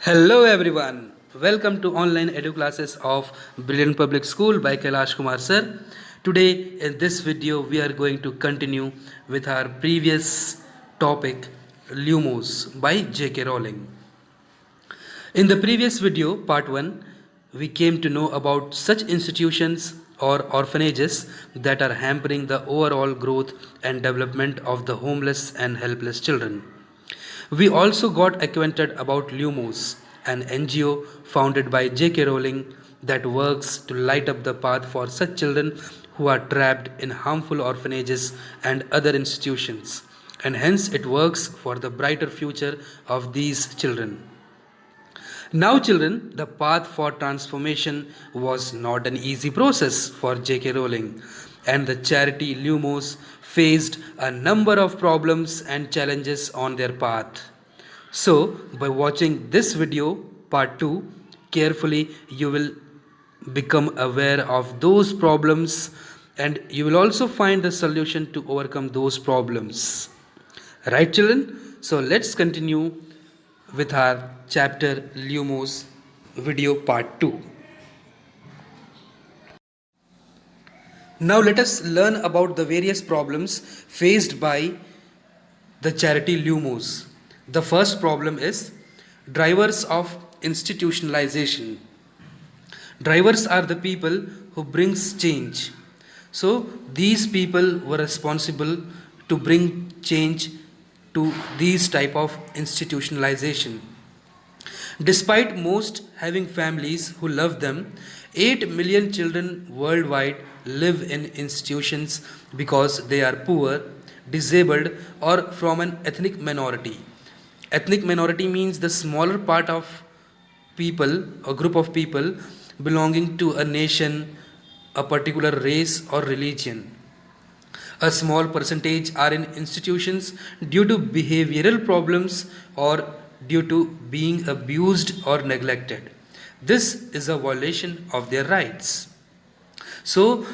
Hello everyone. Welcome to online edu classes of Brilliant Public School by Kailash Kumar sir. Today in this video we are going to continue with our previous topic Lumos by J.K. Rowling. In the previous video part 1 we came to know about such institutions or orphanages that are hampering the overall growth and development of the homeless and helpless children. We also got acquainted about Lumos, an NGO founded by J.K. Rowling that works to light up the path for such children who are trapped in harmful orphanages and other institutions, and hence it works for the brighter future of these children. Now, children, the path for transformation was not an easy process for J.K. Rowling, and the charity Lumos faced a number of problems and challenges on their path. So, by watching this video, part 2, carefully, you will become aware of those problems and you will also find the solution to overcome those problems. Right, children? So, let's continue with our chapter Lumos video part 2. Now let us learn about the various problems faced by the charity Lumos. The first problem is drivers of institutionalization. Drivers are the people who brings change. So these people were responsible to bring change to these type of institutionalization. Despite most having families who love them, 8 million children worldwide live in institutions because they are poor, disabled, or from an ethnic minority. Ethnic minority means the smaller part of people, a group of people belonging to a nation, a particular race, or religion. A small percentage are in institutions due to behavioral problems or due to being abused or neglected. This is a violation of their rights. So,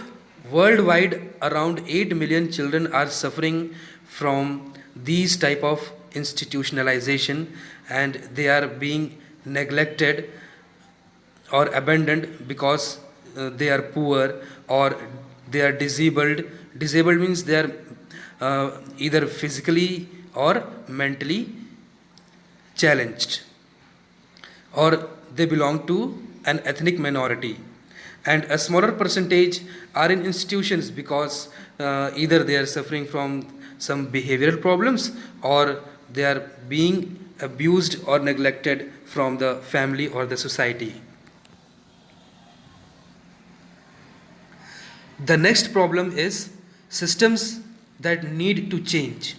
worldwide, around 8 million children are suffering from these type of institutionalization and they are being neglected or abandoned because they are poor or they are disabled. Disabled means they are either physically or mentally challenged, or they belong to an ethnic minority. And a smaller percentage are in institutions because either they are suffering from some behavioral problems or they are being abused or neglected from the family or the society. The next problem is systems that need to change.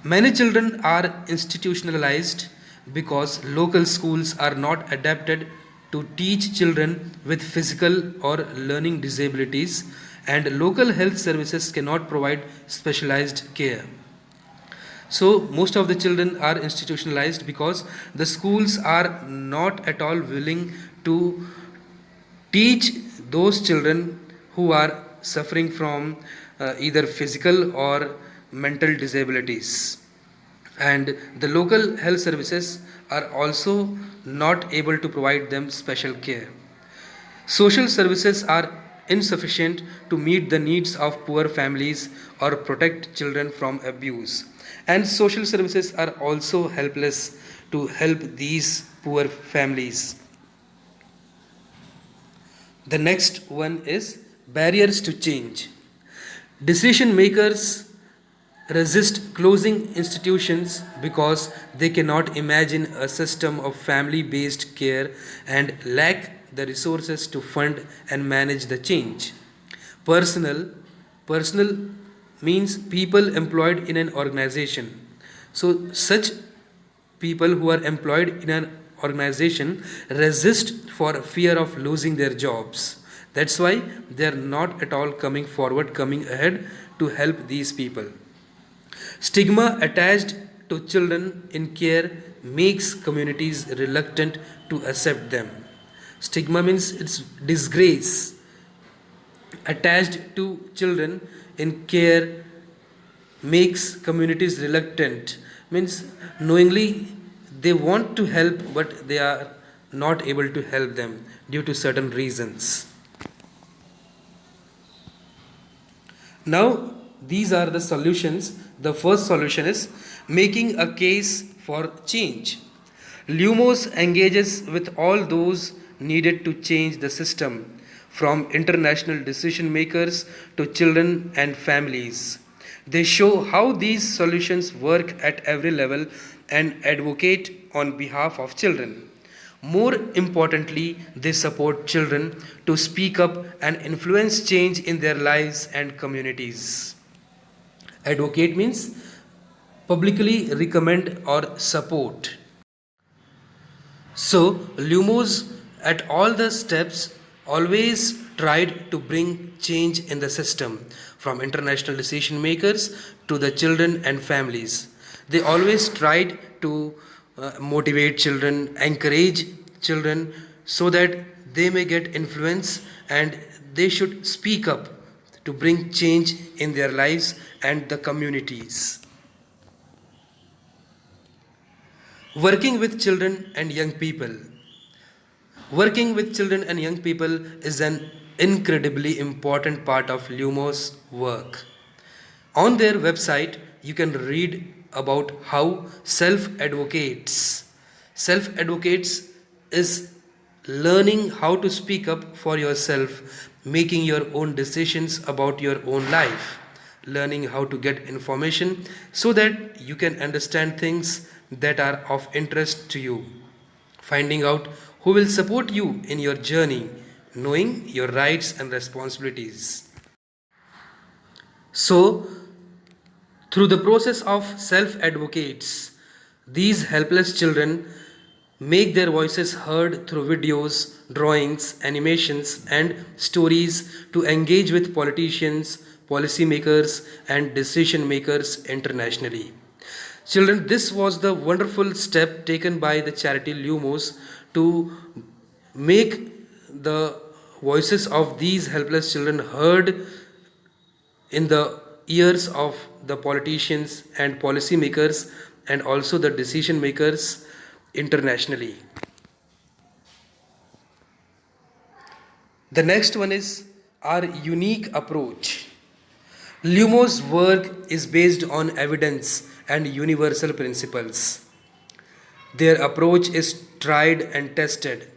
Many children are institutionalized because local schools are not adapted to teach children with physical or learning disabilities, and local health services cannot provide specialized care. So, most of the children are institutionalized because the schools are not at all willing to teach those children who are suffering from either physical or mental disabilities, and the local health services are also not able to provide them special care. Social services are insufficient to meet the needs of poor families or protect children from abuse, and social services are also helpless to help these poor families. The next one is barriers to change. Decision makers resist closing institutions because they cannot imagine a system of family based care and lack the resources to fund and manage the change. Personal means people employed in an organization. So, such people who are employed in an organization resist for fear of losing their jobs. That's why they are not at all coming forward, coming ahead to help these people. Stigma attached to children in care makes communities reluctant to accept them. Stigma means it's disgrace attached to children in care makes communities reluctant, means knowingly they want to help but they are not able to help them due to certain reasons. Now, these are the solutions. The first solution is making a case for change. Lumos engages with all those needed to change the system, from international decision makers to children and families. They show how these solutions work at every level and advocate on behalf of children. More importantly, they support children to speak up and influence change in their lives and communities. Advocate means publicly recommend or support. So, Lumos at all the steps always tried to bring change in the system, from international decision makers to the children and families. They always tried to motivate children, encourage children so that they may get influence and they should speak up to bring change in their lives and the communities. Working with children and young people. Working with children and young people is an incredibly important part of Lumos' work. On their website, you can read about how self advocates is learning how to speak up for yourself, making your own decisions about your own life, learning how to get information so that you can understand things that are of interest to you, finding out who will support you in your journey, knowing your rights and responsibilities. So, through the process of self advocates, these helpless children make their voices heard through videos, drawings, animations, and stories to engage with politicians, policymakers, and decision makers internationally. Children, this was the wonderful step taken by the charity Lumos to make the voices of these helpless children heard in the ears of the politicians and policymakers and also the decision makers internationally. The next one is our unique approach. Lumos' work is based on evidence and universal principles. Their approach is tried and tested.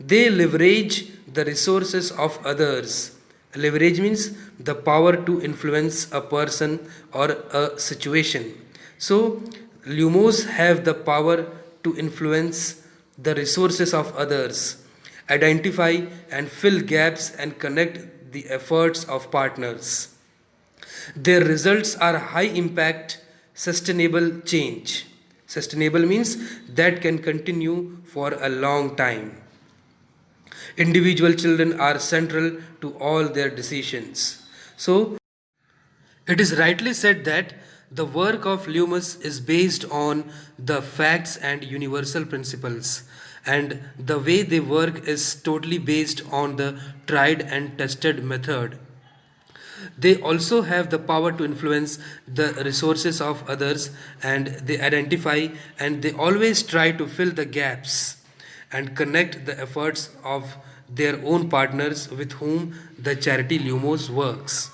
They leverage the resources of others. Leverage means the power to influence a person or a situation. So, Lumos have the power to influence the resources of others, identify and fill gaps and connect the efforts of partners. Their results are high impact, sustainable change. Sustainable means that can continue for a long time. Individual children are central to all their decisions. So, it is rightly said that the work of Lumos is based on the facts and universal principles, and the way they work is totally based on the tried and tested method. They also have the power to influence the resources of others, and they identify and they always try to fill the gaps and connect the efforts of their own partners with whom the charity Lumos works.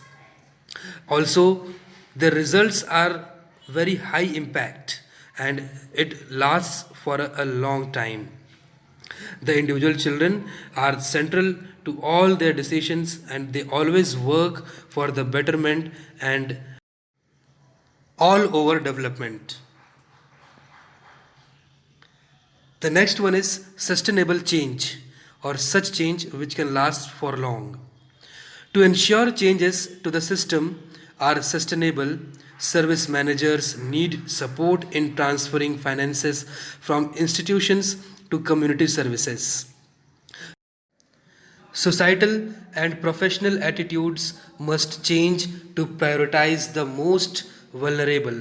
Also, the results are very high impact and it lasts for a long time. The individual children are central to all their decisions and they always work for the betterment and all over development. The next one is sustainable change or such change which can last for long. To ensure changes to the system are sustainable, service managers need support in transferring finances from institutions to community services. Societal and professional attitudes must change to prioritize the most vulnerable.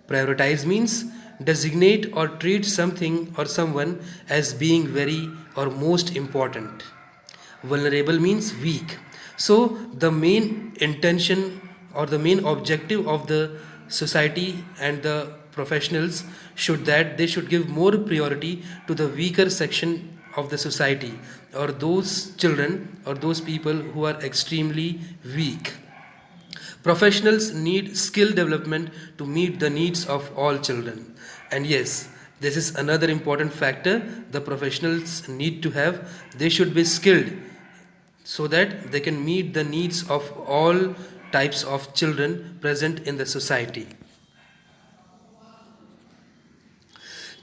Prioritize means designate or treat something or someone as being very or most important. Vulnerable means weak. So, the main intention or the main objective of the society and the professionals should give more priority to the weaker section of the society, or those children or those people who are extremely weak. Professionals need skill development to meet the needs of all children. And yes, this is another important factor the professionals need to have. They should be skilled so that they can meet the needs of all types of children present in the society.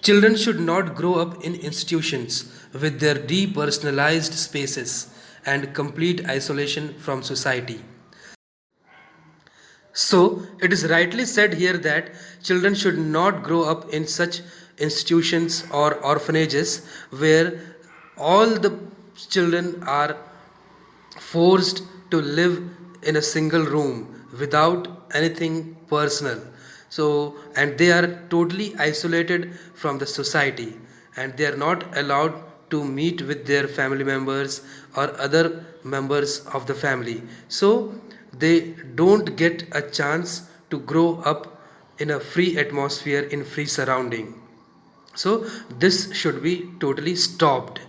Children should not grow up in institutions with their depersonalized spaces and complete isolation from society. So, it is rightly said here that children should not grow up in such institutions or orphanages where all the children are forced to live in a single room without anything personal. So, and they are totally isolated from the society, and they are not allowed to meet with their family members or other members of the family. So, they don't get a chance to grow up in a free atmosphere in free surrounding. So, this should be totally stopped.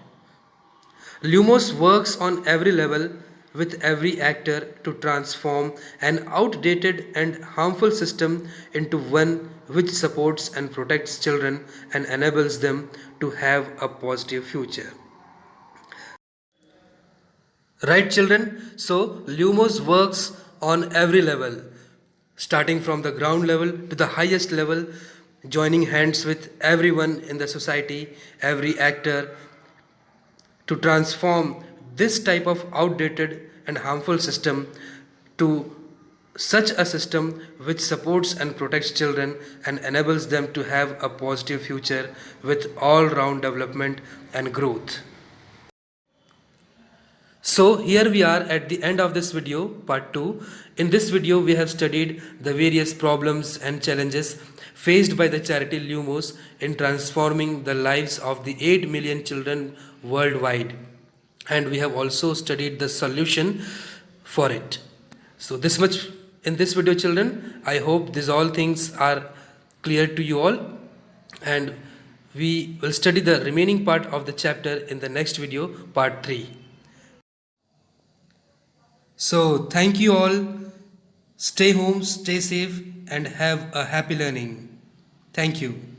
Lumos works on every level with every actor to transform an outdated and harmful system into one which supports and protects children and enables them to have a positive future. Right, children? So, Lumos works on every level, starting from the ground level to the highest level, joining hands with everyone in the society, every actor, to transform this type of outdated and harmful system to such a system which supports and protects children and enables them to have a positive future with all round development and growth. So here we are at the end of this video, part 2. In this video we have studied the various problems and challenges faced by the charity Lumos in transforming the lives of the 8 million children worldwide. And we have also studied the solution for it. So this much in this video, children. I hope these all things are clear to you all, and we will study the remaining part of the chapter in the next video, part 3. So thank you all. Stay home, stay safe, and have a happy learning. Thank you.